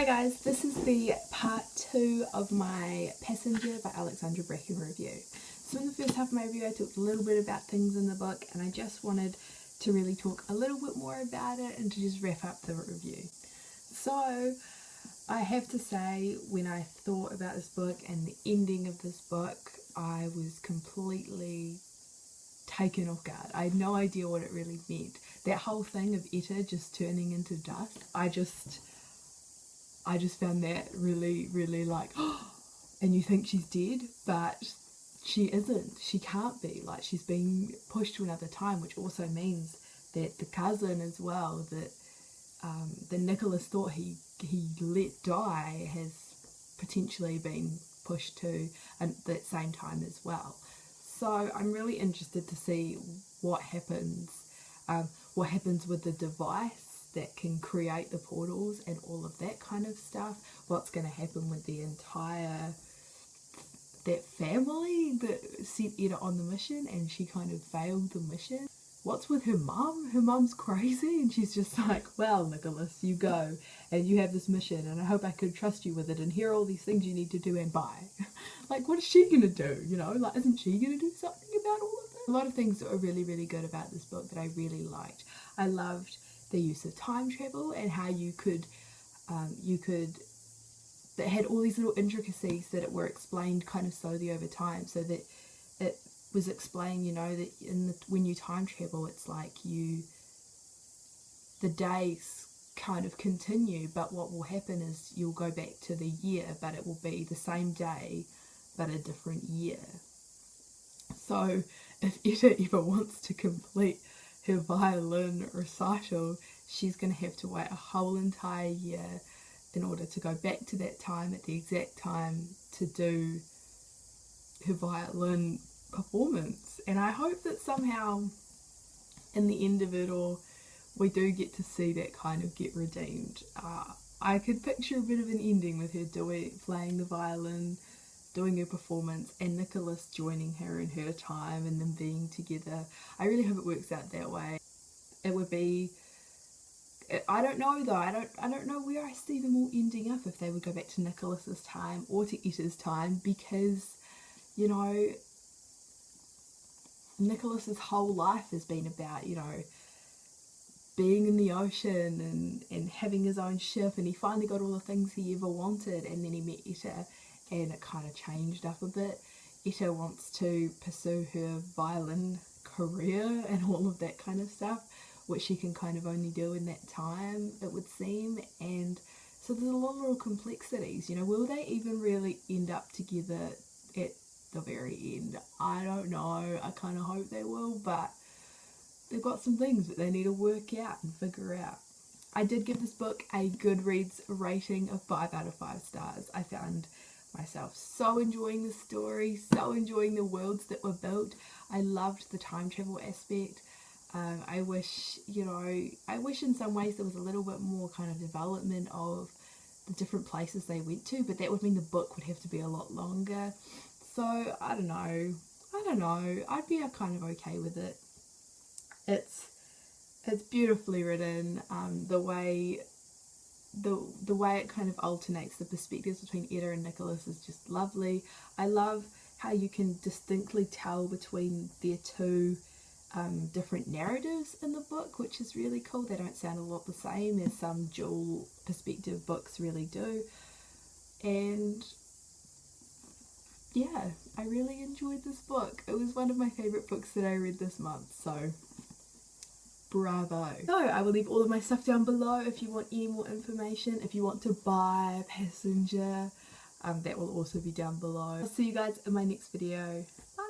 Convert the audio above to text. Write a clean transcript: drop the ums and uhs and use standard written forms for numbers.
Hi guys, this is the part 2 of my Passenger by Alexandra Bracken review. So in the first half of my review I talked a little bit about things in the book, and I just wanted to really talk a little bit more about it and to just wrap up the review. So I have to say, when I thought about this book and the ending of this book, I was completely taken off guard. I had no idea what it really meant. That whole thing of Twittah just turning into dust, I just found that really like, and you think she's dead, but she isn't. She can't be. Like, she's being pushed to another time, which also means that the cousin as well, that Nicholas thought he let die, has potentially been pushed to that same time as well. So I'm really interested to see what happens with the device that can create the portals and all of that kind of stuff. What's going to happen with the entire that family that sent Twittah on the mission and she kind of failed the mission. What's with her mum? Her mum's crazy and she's just like, well, Nicholas, you go and you have this mission and I hope I could trust you with it, and here are all these things you need to do and buy. Like, what is she gonna do? You know, like, isn't she gonna do something about all of that? A lot of things that were really good about this book that I really liked. I loved the use of time travel and how you could that had all these little intricacies that were explained kind of slowly over time, so that it was explained, you know, that when you time travel, it's like the days kind of continue, but what will happen is you'll go back to the year, but it will be the same day but a different year. So if Twittah ever wants to complete her violin recital, she's going to have to wait a whole entire year in order to go back to that time at the exact time to do her violin performance. And I hope that somehow in the end of it all we do get to see that kind of get redeemed. I could picture a bit of an ending with her playing the violin, doing her performance, and Nicholas joining her in her time and them being together. I really hope it works out that way. It would be, I don't know though, I don't know where I see them all ending up, if they would go back to Nicholas's time or to Twittah's time, because, you know, Nicholas's whole life has been about, you know, being in the ocean and having his own ship, and he finally got all the things he ever wanted, and then he met Twittah and it kind of changed up a bit. Twittah wants to pursue her violin career and all of that kind of stuff, which she can kind of only do in that time, it would seem. And so there's a lot of little complexities, you know. Will they even really end up together at the very end? I don't know. I kind of hope they will, but they've got some things that they need to work out and figure out. I did give this book a Goodreads rating of 5 out of 5 stars. I found myself so enjoying the story, so enjoying the worlds that were built. I loved the time travel aspect. I wish in some ways there was a little bit more kind of development of the different places they went to, but that would mean the book would have to be a lot longer. So I don't know. I'd be kind of okay with it. It's beautifully written. The way it kind of alternates the perspectives between Twittah and Nicholas is just lovely. I love how you can distinctly tell between their two different narratives in the book, which is really cool. They don't sound a lot the same as some dual perspective books really do. And yeah, I really enjoyed this book. It was one of my favourite books that I read this month, so bravo. So I will leave all of my stuff down below if you want any more information. If you want to buy Passenger, that will also be down below. I'll see you guys in my next video. Bye!